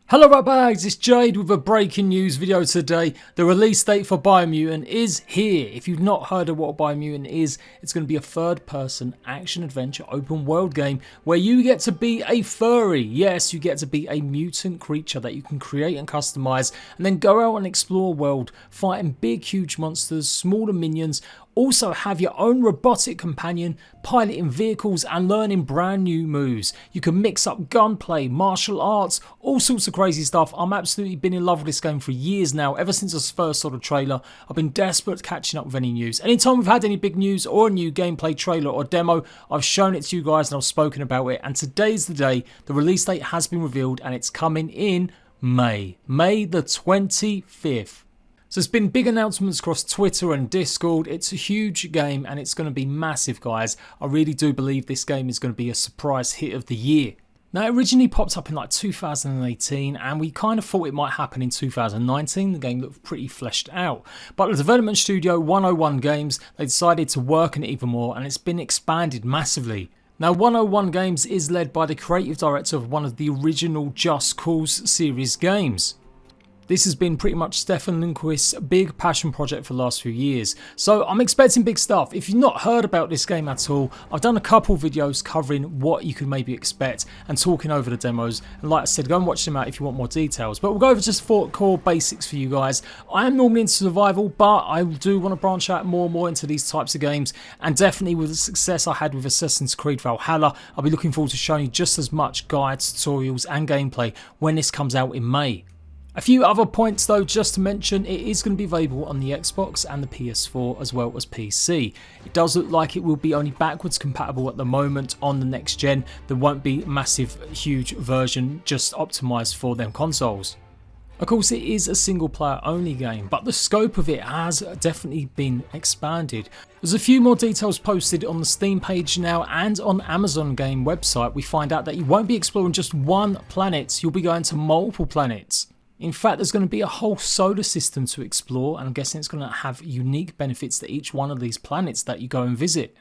Hello ratbags, it's Jade with a breaking news video today. The release date for Biomutant is here. If you've not heard of what Biomutant is, it's going to be a third-person action-adventure open-world game where you get to be a furry. Yes, you get to be a mutant creature that you can create and customize and then go out and explore a world, fighting big, huge monsters, smaller minions, also have your own robotic companion, piloting vehicles and learning brand new moves. You can mix up gunplay, martial arts, all sorts of crazy stuff. I'm absolutely been in love with this game for years now. Ever since I first saw the trailer, I've been desperate catching up with any news. Anytime we've had any big news or a new gameplay trailer or demo, I've shown it to you guys and I've spoken about it. And today's the day. The release date has been revealed and it's coming in May the 25th. So there's been big announcements across Twitter and Discord. It's a huge game and it's going to be massive, guys. I really do believe this game is going to be a surprise hit of the year. Now, it originally popped up in like 2018 and we kind of thought it might happen in 2019. The game looked pretty fleshed out. But the development studio 101 Games, they decided to work on it even more and it's been expanded massively. Now, 101 Games is led by the creative director of one of the original Just Cause series games. This has been pretty much Stefan Lundquist's big passion project for the last few years. So I'm expecting big stuff. If you've not heard about this game at all, I've done a couple videos covering what you can maybe expect and talking over the demos. And like I said, go and watch them out if you want more details. But we'll go over just 4 core basics for you guys. I am normally into survival, but I do want to branch out more and more into these types of games. And definitely with the success I had with Assassin's Creed Valhalla, I'll be looking forward to showing you just as much guides, tutorials and gameplay when this comes out in May. A few other points though, just to mention, it is going to be available on the Xbox and the PS4 as well as PC. It does look like it will be only backwards compatible at the moment on the next gen. There won't be massive huge version just optimized for them consoles. Of course, it is a single player only game, but the scope of it has definitely been expanded. There's a few more details posted on the Steam page now, and on Amazon game website we find out that you won't be exploring just one planet, you'll be going to multiple planets. In fact, there's going to be a whole solar system to explore, and I'm guessing it's going to have unique benefits to each one of these planets that you go and visit.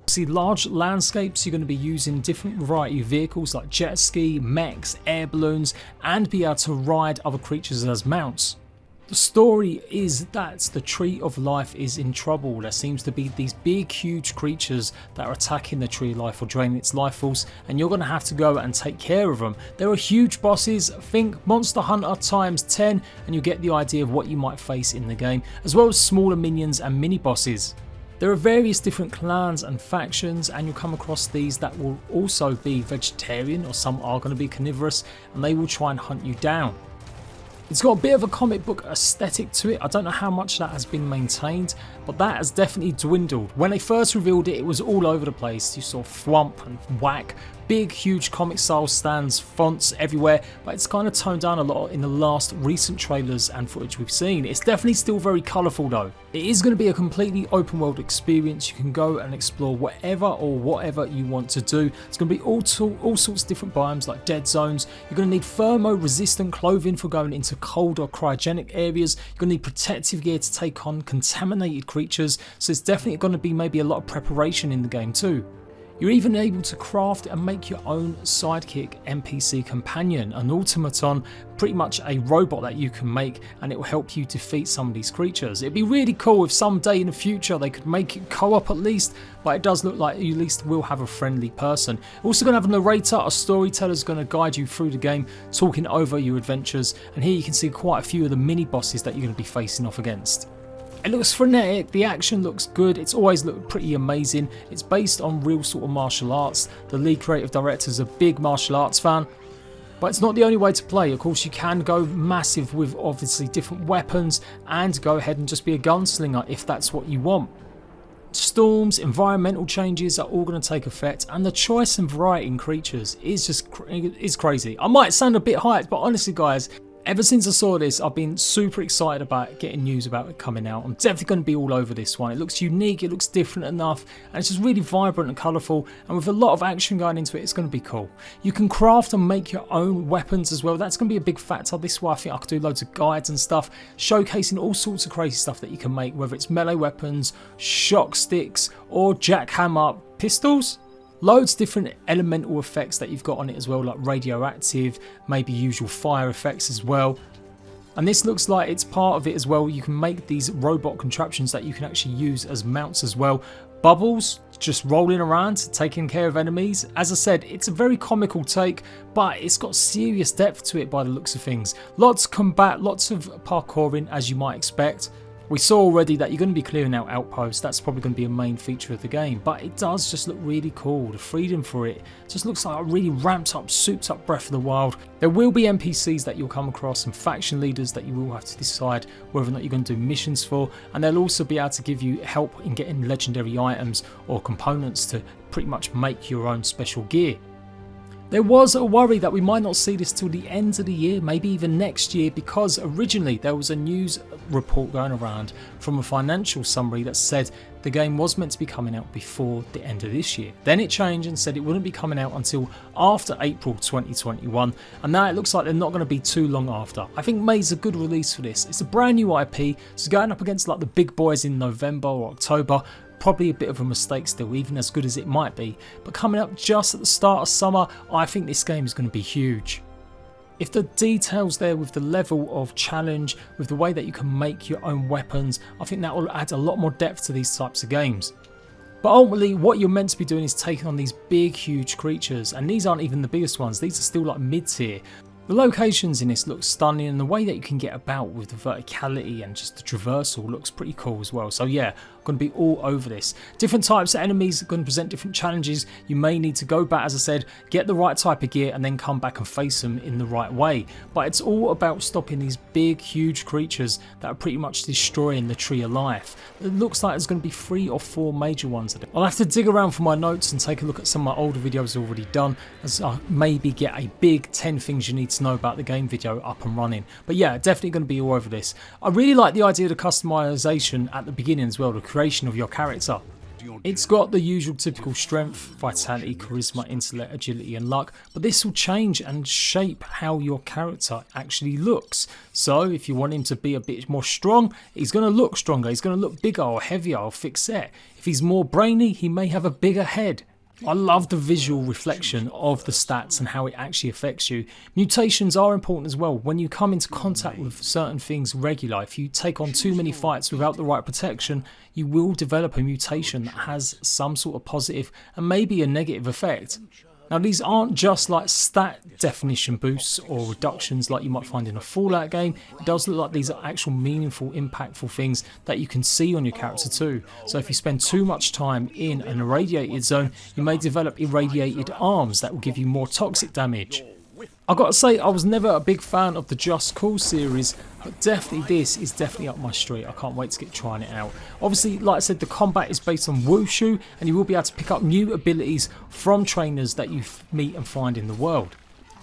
See, large landscapes, you're going to be using different variety of vehicles like jet ski, mechs, air balloons, and be able to ride other creatures as mounts. The story is that the Tree of Life is in trouble. There seems to be these big huge creatures that are attacking the Tree of Life or draining its life force, and you're going to have to go and take care of them. There are huge bosses, think Monster Hunter times 10, and you get the idea of what you might face in the game, as well as smaller minions and mini bosses. There are various different clans and factions, and you'll come across these that will also be vegetarian, or some are going to be carnivorous, and they will try and hunt you down. It's got a bit of a comic book aesthetic to it. I don't know how much that has been maintained, but that has definitely dwindled. When they first revealed it, it was all over the place. You saw thwomp and whack, big huge comic style stands, fonts everywhere, but it's kind of toned down a lot in the last recent trailers and footage we've seen. It's definitely still very colourful though. It is going to be a completely open world experience. You can go and explore whatever you want to do. It's going to be all sorts of different biomes like dead zones. You're going to need thermo resistant clothing for going into cold or cryogenic areas. You're going to need protective gear to take on contaminated creatures, so it's definitely going to be maybe a lot of preparation in the game too. You're even able to craft and make your own sidekick NPC companion, an automaton, pretty much a robot that you can make, and it will help you defeat some of these creatures. It'd be really cool if someday in the future they could make it co-op at least, but it does look like you at least will have a friendly person. Also going to have a narrator, a storyteller is going to guide you through the game, talking over your adventures, and here you can see quite a few of the mini bosses that you're going to be facing off against. It looks frenetic, the action looks good, it's always looked pretty amazing. It's based on real sort of martial arts. The lead creative director is a big martial arts fan. But it's not the only way to play. Of course, you can go massive with obviously different weapons and go ahead and just be a gunslinger if that's what you want. Storms, environmental changes are all going to take effect, and the choice and variety in creatures is crazy. I might sound a bit hyped, but honestly guys, ever since I saw this, I've been super excited about getting news about it coming out. I'm definitely going to be all over this one. It looks unique, it looks different enough, and it's just really vibrant and colourful, and with a lot of action going into it, it's going to be cool. You can craft and make your own weapons as well. That's going to be a big factor. This is why I think I could do loads of guides and stuff, showcasing all sorts of crazy stuff that you can make, whether it's melee weapons, shock sticks, or jackhammer pistols. Loads of different elemental effects that you've got on it as well, like radioactive, maybe usual fire effects as well. And this looks like it's part of it as well. You can make these robot contraptions that you can actually use as mounts as well. Bubbles, just rolling around, taking care of enemies. As I said, it's a very comical take, but it's got serious depth to it by the looks of things. Lots of combat, lots of parkouring as you might expect. We saw already that you're going to be clearing out outposts. That's probably going to be a main feature of the game, but it does just look really cool. The freedom for it just looks like a really ramped up, souped up Breath of the Wild. There will be NPCs that you'll come across and faction leaders that you will have to decide whether or not you're going to do missions for, and they'll also be able to give you help in getting legendary items or components to pretty much make your own special gear. There was a worry that we might not see this till the end of the year, maybe even next year, because originally there was a news report going around from a financial summary that said the game was meant to be coming out before the end of this year. Then it changed and said it wouldn't be coming out until after April 2021, and now it looks like they're not going to be too long after. I think May's a good release for this. It's a brand new IP, so going up against like the big boys in November or October, probably a bit of a mistake still, even as good as it might be, but coming up just at the start of summer, I think this game is going to be huge. If the details there with the level of challenge, with the way that you can make your own weapons, I think that will add a lot more depth to these types of games. But ultimately, what you're meant to be doing is taking on these big, huge creatures, and these aren't even the biggest ones, these are still like mid-tier. The locations in this look stunning, and the way that you can get about with the verticality and just the traversal looks pretty cool as well. So yeah, I'm going to be all over this. Different types of enemies are going to present different challenges. You may need to go back, as I said, get the right type of gear and then come back and face them in the right way. But it's all about stopping these big, huge creatures that are pretty much destroying the tree of life. It looks like there's going to be 3 or 4 major ones. I'll have to dig around for my notes and take a look at some of my older videos already done, as I maybe get a big 10 things you need to know about the game video up and running. But yeah, definitely going to be all over this. I really like the idea of the customization at the beginning as well, the creation of your character. It's got the usual typical strength, vitality, charisma, intellect, agility and luck, but this will change and shape how your character actually looks. So if you want him to be a bit more strong, he's going to look stronger, he's going to look bigger or heavier or thick set. If he's more brainy, he may have a bigger head. I love the visual reflection of the stats and how it actually affects you. Mutations are important as well. When you come into contact with certain things regular, if you take on too many fights without the right protection, you will develop a mutation that has some sort of positive and maybe a negative effect. Now these aren't just like stat definition boosts or reductions like you might find in a Fallout game. It does look like these are actual meaningful, impactful things that you can see on your character too. So if you spend too much time in an irradiated zone, you may develop irradiated arms that will give you more toxic damage. I've got to say, I was never a big fan of the Just Cause series, but definitely this is definitely up my street. I can't wait to get trying it out. Obviously, like I said, the combat is based on wushu, and you will be able to pick up new abilities from trainers that you meet and find in the world.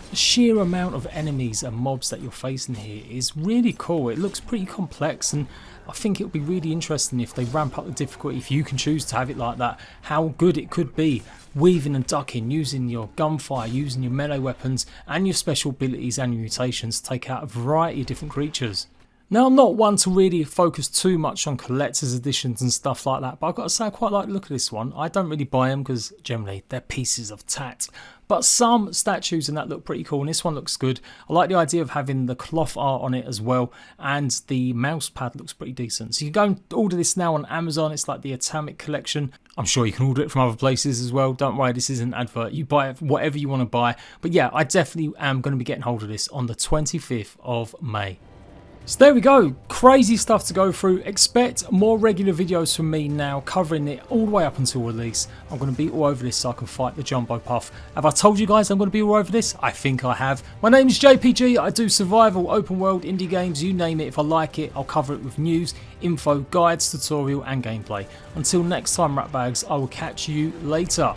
The sheer amount of enemies and mobs that you're facing here is really cool. It looks pretty complex, and I think it would be really interesting if they ramp up the difficulty, if you can choose to have it like that, how good it could be. Weaving and ducking, using your gunfire, using your melee weapons and your special abilities and your mutations to take out a variety of different creatures. Now I'm not one to really focus too much on collector's editions and stuff like that, but I've got to say I quite like the look of this one. I don't really buy them because generally they're pieces of tat. But some statues in that look pretty cool, and this one looks good. I like the idea of having the cloth art on it as well, and the mouse pad looks pretty decent. So you can go and order this now on Amazon. It's like the Atomic Collection. I'm sure you can order it from other places as well. Don't worry, this isn't an advert. You buy it whatever you want to buy. But yeah, I definitely am going to be getting hold of this on the 25th of May. So there we go, crazy stuff to go through. Expect more regular videos from me now, covering it all the way up until release. I'm going to be all over this so I can fight the Jumbo Puff. Have I told you guys I'm going to be all over this? I think I have. My name is JPG, I do survival, open world, indie games, you name it. If I like it, I'll cover it with news, info, guides, tutorial and gameplay. Until next time, ratbags, I will catch you later.